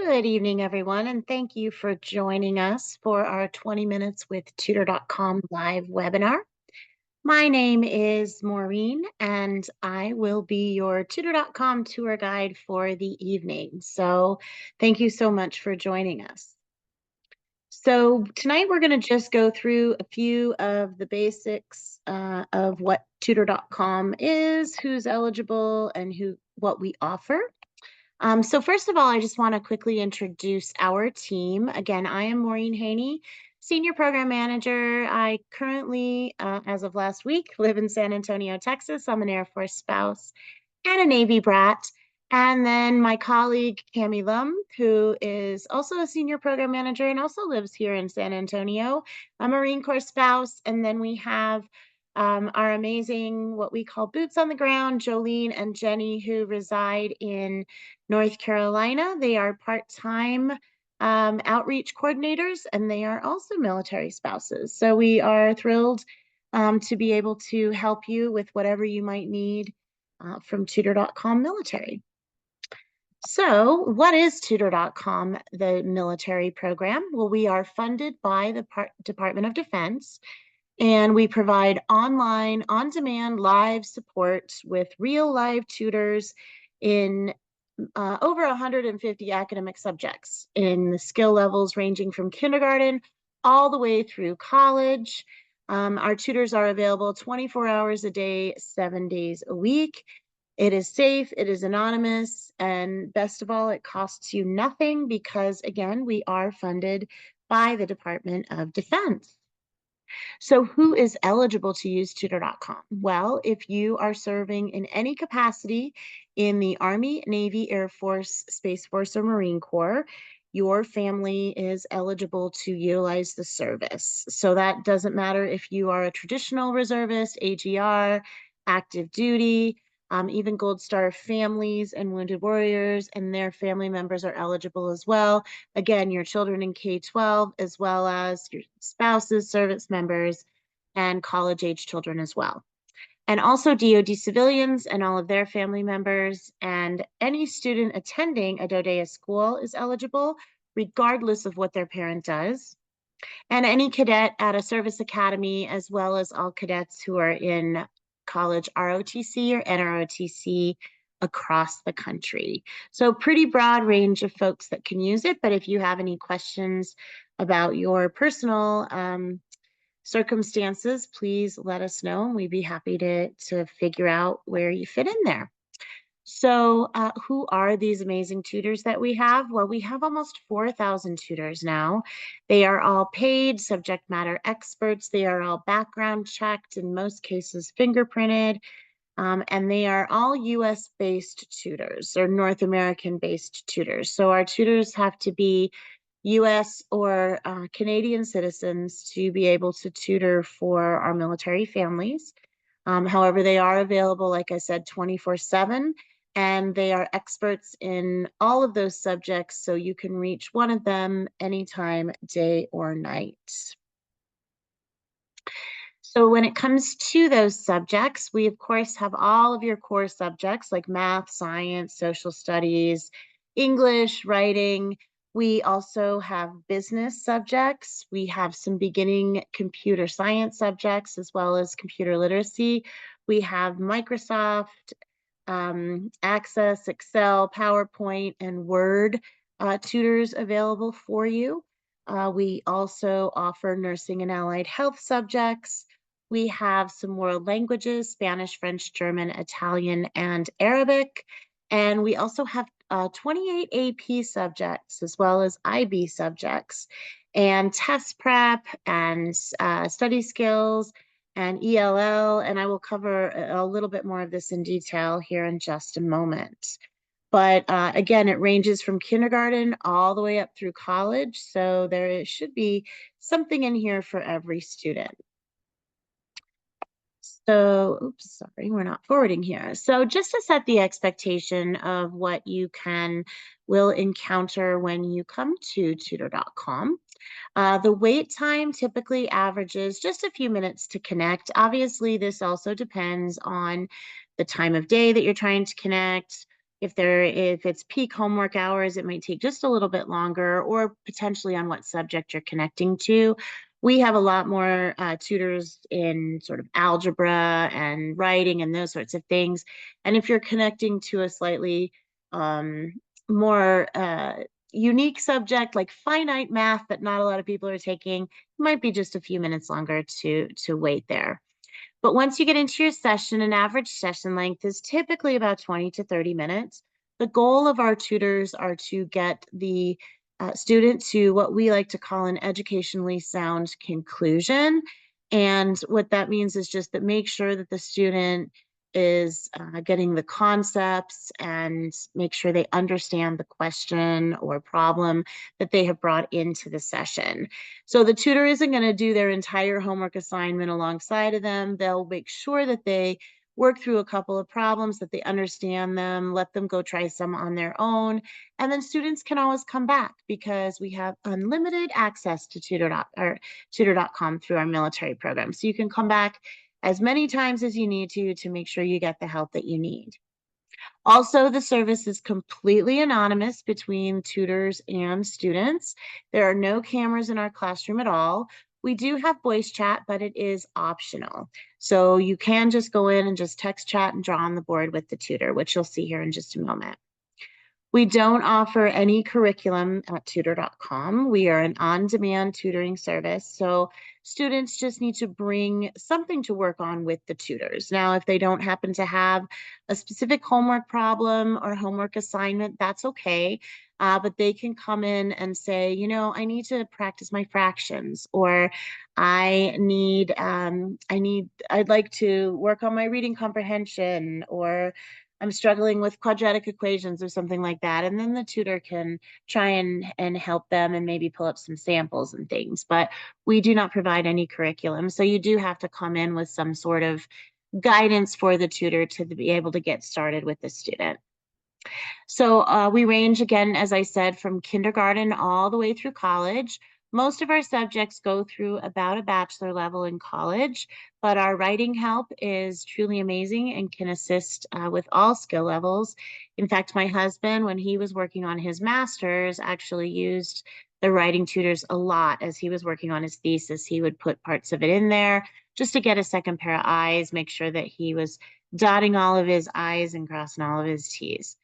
Good evening, everyone, and thank you for joining us for our 20 Minutes with Tutor.com live webinar. My name is Maureen, and I will be your Tutor.com tour guide for the evening. So thank you so much for joining us. So tonight we're going to just go through a few of the basics of what Tutor.com is, who's eligible, and what we offer. So first of all, I just want to quickly introduce our team. Again, I am Maureen Haney, Senior Program Manager. I currently, as of last week, live in San Antonio, Texas. I'm an Air Force spouse and a Navy brat. And then my colleague, Cami Lum, who is also a Senior Program Manager and also lives here in San Antonio, a Marine Corps spouse. And then we have our amazing, what we call boots on the ground, Jolene and Jenny, who reside in North Carolina. They are part-time outreach coordinators, and they are also military spouses. So we are thrilled to be able to help you with whatever you might need from Tutor.com Military. So what is Tutor.com, the military program? Well, we are funded by the Department of Defense, and we provide online, on-demand, live support with real live tutors in over 150 academic subjects in the skill levels ranging from kindergarten all the way through college. Our tutors are available 24 hours a day, 7 days a week. It is safe, it is anonymous, and best of all, it costs you nothing because, again, we are funded by the Department of Defense. So who is eligible to use Tutor.com? Well, if you are serving in any capacity in the Army, Navy, Air Force, Space Force, or Marine Corps, your family is eligible to utilize the service. So that doesn't matter if you are a traditional reservist, AGR, active duty, even Gold Star families and wounded warriors and their family members are eligible as well. Again, your children in K-12, as well as your spouses, service members, and college-age children as well. And also DoD civilians and all of their family members, and any student attending a DoDEA school is eligible, regardless of what their parent does. And any cadet at a service academy, as well as all cadets who are in college ROTC or NROTC across the country. So pretty broad range of folks that can use it, but if you have any questions about your personal circumstances, please let us know and we'd be happy to figure out where you fit in there. So who are these amazing tutors that we have? Well, we have almost 4,000 tutors now. They are all paid subject matter experts. They are all background checked, in most cases fingerprinted, and they are all US-based tutors or North American-based tutors. So our tutors have to be US or Canadian citizens to be able to tutor for our military families. However, they are available, like I said, 24/7, and they are experts in all of those subjects, so you can reach one of them anytime, day or night. So when it comes to those subjects, we of course have all of your core subjects like math, science, social studies, English, writing. We also have business subjects. We have some beginning computer science subjects as well as computer literacy. We have Microsoft, Access, Excel, PowerPoint, and Word tutors available for you. We also offer nursing and allied health subjects. We have some world languages, Spanish, French, German, Italian, and Arabic. And we also have 28 AP subjects as well as IB subjects and test prep and study skills and ELL. And I will cover a little bit more of this in detail here in just a moment. But again, it ranges from kindergarten all the way up through college. So there should be something in here for every student. So, oops, sorry, we're not forwarding here. So just to set the expectation of what you will encounter when you come to Tutor.com, the wait time typically averages just a few minutes to connect. Obviously, this also depends on the time of day that you're trying to connect, If it's peak homework hours, it might take just a little bit longer, or potentially on what subject you're connecting to. We have a lot more tutors in sort of algebra and writing and those sorts of things. And if you're connecting to a slightly more unique subject like finite math that not a lot of people are taking, it might be just a few minutes longer to wait there. But once you get into your session, an average session length is typically about 20 to 30 minutes. The goal of our tutors are to get the student to what we like to call an educationally sound conclusion. And what that means is just that make sure that the student is getting the concepts and make sure they understand the question or problem that they have brought into the session. So the tutor isn't going to do their entire homework assignment alongside of them. They'll make sure that they work through a couple of problems, that they understand them, let them go try some on their own. And then students can always come back because we have unlimited access to Tutor.com through our military program. So you can come back as many times as you need to make sure you get the help that you need. Also, the service is completely anonymous between tutors and students. There are no cameras in our classroom at all. We do have voice chat, but it is optional. So you can just go in and just text chat and draw on the board with the tutor, which you'll see here in just a moment. We don't offer any curriculum at Tutor.com. We are an on-demand tutoring service, so students just need to bring something to work on with the tutors. Now, if they don't happen to have a specific homework problem or homework assignment, that's okay. But they can come in and say, you know, I need to practice my fractions, or I'd like to work on my reading comprehension, or I'm struggling with quadratic equations or something like that. And then the tutor can try and help them and maybe pull up some samples and things. But we do not provide any curriculum. So you do have to come in with some sort of guidance for the tutor to be able to get started with the student. So we range again, as I said, from kindergarten all the way through college. Most of our subjects go through about a bachelor level in college, but our writing help is truly amazing and can assist with all skill levels. In fact, my husband, when he was working on his master's, actually used the writing tutors a lot as he was working on his thesis. He would put parts of it in there just to get a second pair of eyes, make sure that he was dotting all of his I's and crossing all of his T's.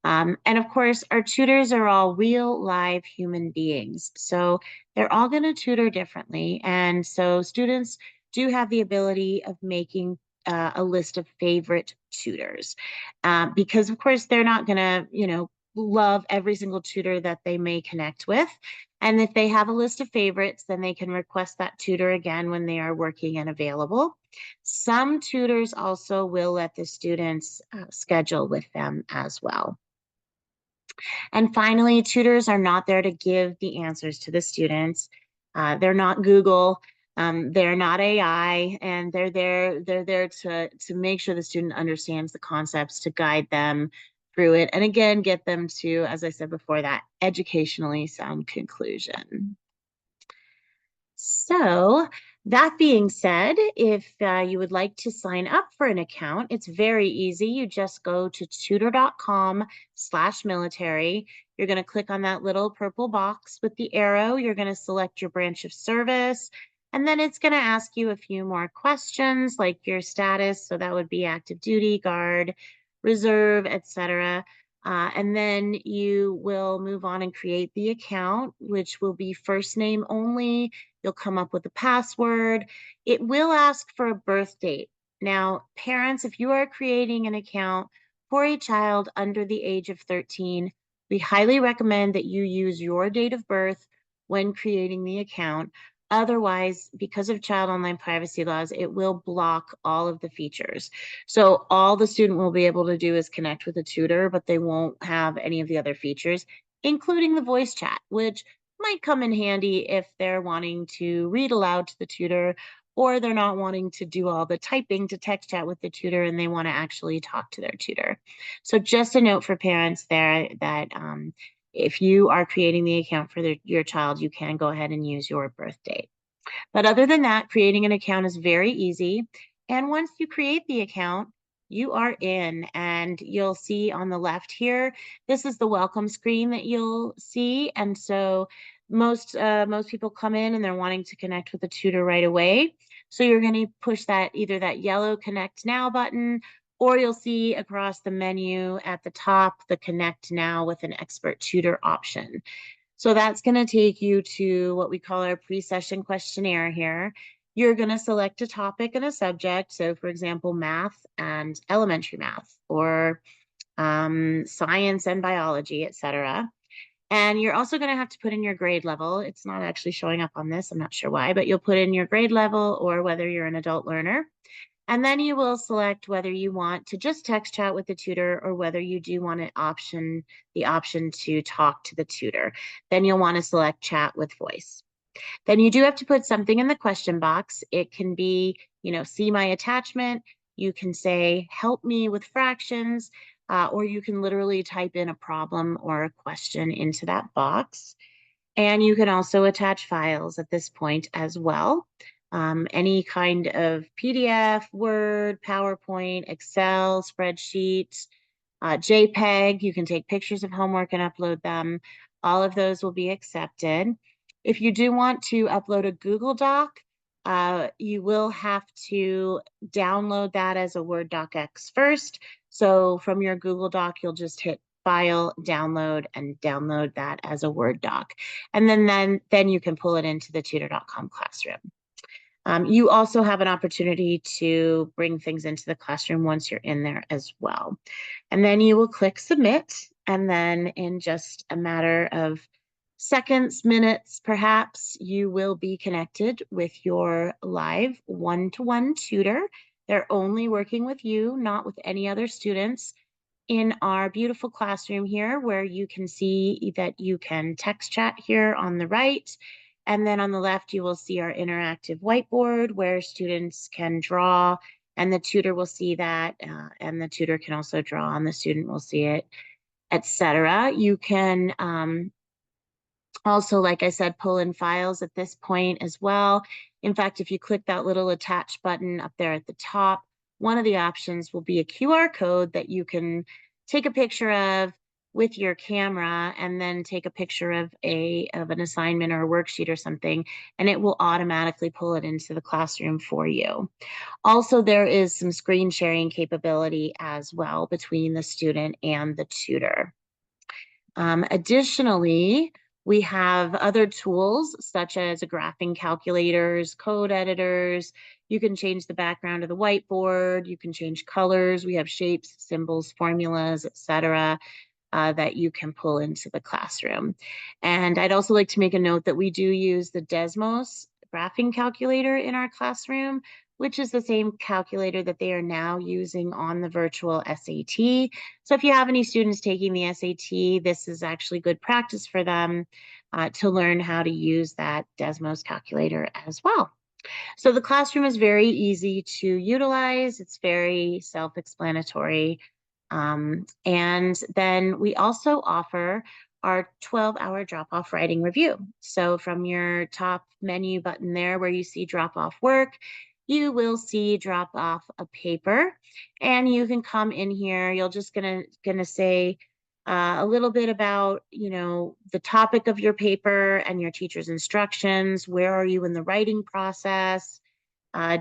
And of course, our tutors are all real live human beings. So they're all going to tutor differently. And so students do have the ability of making a list of favorite tutors because, of course, they're not going to, love every single tutor that they may connect with. And if they have a list of favorites, then they can request that tutor again when they are working and available. Some tutors also will let the students schedule with them as well. And finally, tutors are not there to give the answers to the students. They're not Google, they're not AI, and they're there to make sure the student understands the concepts, to guide them through it, and again, get them to, as I said before, that educationally sound conclusion. So that being said, if you would like to sign up for an account, it's very easy. You just go to tutor.com/military. You're going to click on that little purple box with the arrow. You're going to select your branch of service, and then it's going to ask you a few more questions like your status. So that would be active duty, guard, reserve, etc. And then you will move on and create the account, which will be first name only. You'll come up with a password. It will ask for a birth date. Now, parents, if you are creating an account for a child under the age of 13, we highly recommend that you use your date of birth when creating the account. Otherwise, because of child online privacy laws, it will block all of the features. So all the student will be able to do is connect with a tutor, but they won't have any of the other features, including the voice chat, which might come in handy if they're wanting to read aloud to the tutor, or they're not wanting to do all the typing to text chat with the tutor and they want to actually talk to their tutor. So just a note for parents there that if you are creating the account for your child, you can go ahead and use your birth date. But other than that, creating an account is very easy. And once you create the account, You are in, and you'll see on the left here, this is the welcome screen that you'll see. And so most people come in and they're wanting to connect with a tutor right away. So you're going to push that either that yellow Connect Now button, or you'll see across the menu at the top the Connect Now with an expert tutor option. So that's going to take you to what we call our pre-session questionnaire here. You're going to select a topic and a subject. So for example, math and elementary math, or science and biology, etc. And you're also going to have to put in your grade level. It's not actually showing up on this. I'm not sure why, but you'll put in your grade level or whether you're an adult learner. And then you will select whether you want to just text chat with the tutor or whether you do want the option to talk to the tutor. Then you'll want to select chat with voice. Then you do have to put something in the question box. It can be, see my attachment. You can say, help me with fractions, or you can literally type in a problem or a question into that box. And you can also attach files at this point as well. Any kind of PDF, Word, PowerPoint, Excel, spreadsheets, JPEG. You can take pictures of homework and upload them. All of those will be accepted. If you do want to upload a Google Doc, you will have to download that as a Word docx first. So from your Google Doc, you'll just hit File, Download, and download that as a Word doc. And then you can pull it into the Tutor.com classroom. You also have an opportunity to bring things into the classroom once you're in there as well. And then you will click submit, and then in just a matter of seconds, minutes, perhaps, you will be connected with your live one-to-one tutor. They're only working with you, not with any other students, in our beautiful classroom here, where you can see that you can text chat here on the right. And then on the left, you will see our interactive whiteboard where students can draw, and the tutor will see that, and the tutor can also draw and the student will see it, etc. You can also, like I said, pull in files at this point as well. In fact, if you click that little attach button up there at the top, one of the options will be a QR code that you can take a picture of with your camera, and then take a picture of an assignment or a worksheet or something, and it will automatically pull it into the classroom for you. Also, there is some screen sharing capability as well between the student and the tutor. Additionally, we have other tools such as graphing calculators, code editors. You can change the background of the whiteboard. You can change colors. We have shapes, symbols, formulas, etc. That you can pull into the classroom. And I'd also like to make a note that we do use the Desmos graphing calculator in our classroom, which is the same calculator that they are now using on the virtual SAT. So if you have any students taking the SAT, this is actually good practice for them to learn how to use that Desmos calculator as well. So the classroom is very easy to utilize. It's very self-explanatory. And then we also offer our 12-hour drop-off writing review. So from your top menu button there where you see drop-off work, you will see drop off a paper, and you can come in here. You're just gonna say a little bit about, the topic of your paper and your teacher's instructions. Where are you in the writing process?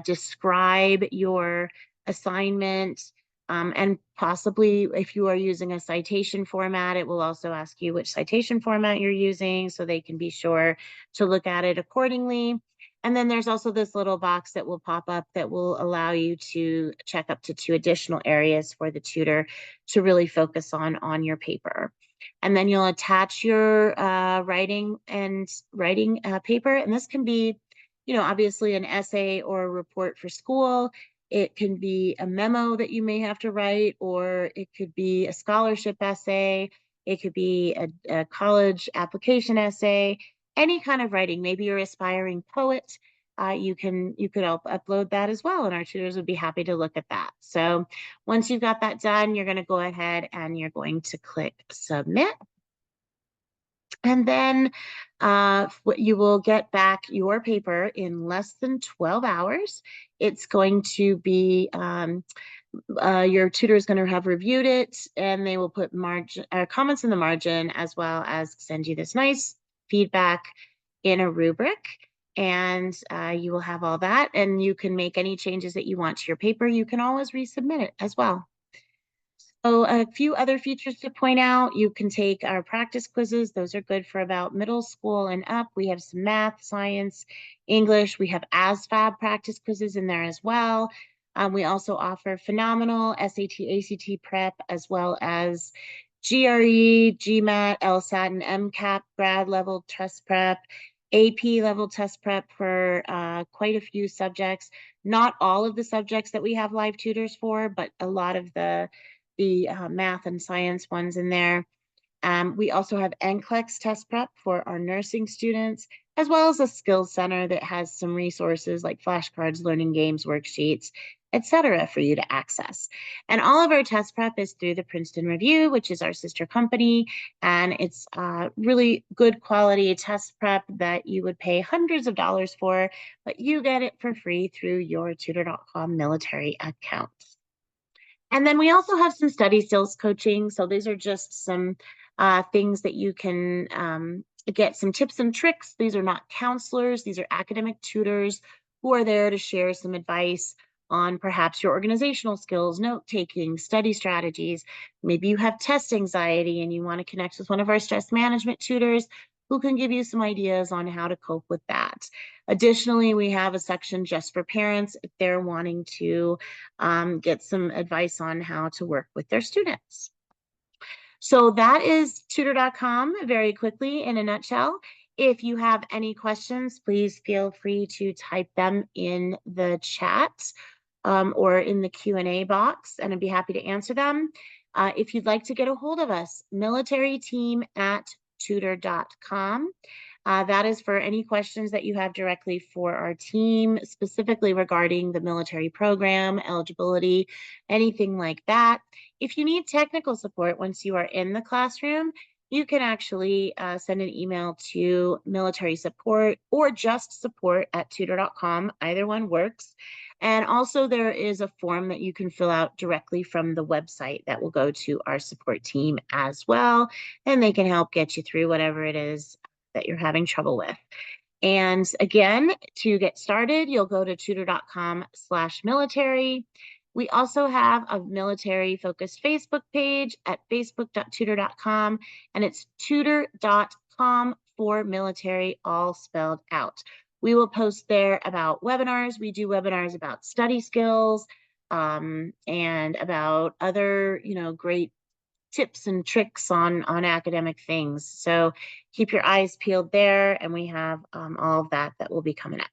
Describe your assignment, and possibly if you are using a citation format, it will also ask you which citation format you're using so they can be sure to look at it accordingly. And then there's also this little box that will pop up that will allow you to check up to 2 additional areas for the tutor to really focus on your paper. And then you'll attach your writing paper, and this can be, obviously an essay or a report for school. It can be a memo that you may have to write, or it could be a scholarship essay. It could be a college application essay, any kind of writing. Maybe you're an aspiring poet. You could upload that as well, and our tutors would be happy to look at that. So once you've got that done, you're going to go ahead and you're going to click submit. And then you will get back your paper in less than 12 hours. It's going to be Your tutor is going to have reviewed it, and they will put comments in the margin, as well as send you this nice feedback in a rubric. And you will have all that, and you can make any changes that you want to your paper. You can always resubmit it as well. So a few other features to point out, you can take our practice quizzes. Those are good for about middle school and up. We have some math, science, English. We have ASVAB practice quizzes in there as well. We also offer phenomenal SAT, ACT prep, as well as GRE, GMAT, LSAT, and MCAT grad level test prep, AP level test prep for quite a few subjects. Not all of the subjects that we have live tutors for, but a lot of the math and science ones in there. We also have NCLEX test prep for our nursing students, as well as a skills center that has some resources like flashcards, learning games, worksheets, etc., for you to access. And all of our test prep is through the Princeton Review, which is our sister company, and it's really good quality test prep that you would pay hundreds of dollars for, but you get it for free through your Tutor.com military account. And then we also have some study skills coaching. So these are just some things that you can get some tips and tricks. These are not counselors. These are academic tutors who are there to share some advice on perhaps your organizational skills, note taking, study strategies. Maybe you have test anxiety and you want to connect with one of our stress management tutors who can give you some ideas on how to cope with that. Additionally, we have a section just for parents if they're wanting to get some advice on how to work with their students. So that is Tutor.com very quickly in a nutshell. If you have any questions, please feel free to type them in the chat or in the Q&A box, and I'd be happy to answer them. If you'd like to get a hold of us, militaryteam@tutor.com. That is for any questions that you have directly for our team, specifically regarding the military program, eligibility, anything like that. If you need technical support once you are in the classroom, you can actually send an email to military support or just support@tutor.com. Either one works. And also there is a form that you can fill out directly from the website that will go to our support team as well, and they can help get you through whatever it is that you're having trouble with. And again, to get started, you'll go to tutor.com/military. We also have a military focused Facebook page at facebook.tutor.com, and it's tutor.com for military, all spelled out. We will post there about webinars. We do webinars about study skills and about other, great tips and tricks on academic things. So keep your eyes peeled there, and we have all of that will be coming up.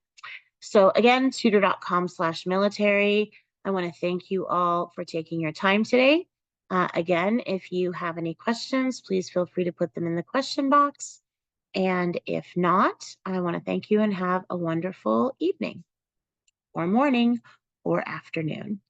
So again, tutor.com/military. I want to thank you all for taking your time today. Again, if you have any questions, please feel free to put them in the question box. And if not, I want to thank you and have a wonderful evening or morning or afternoon.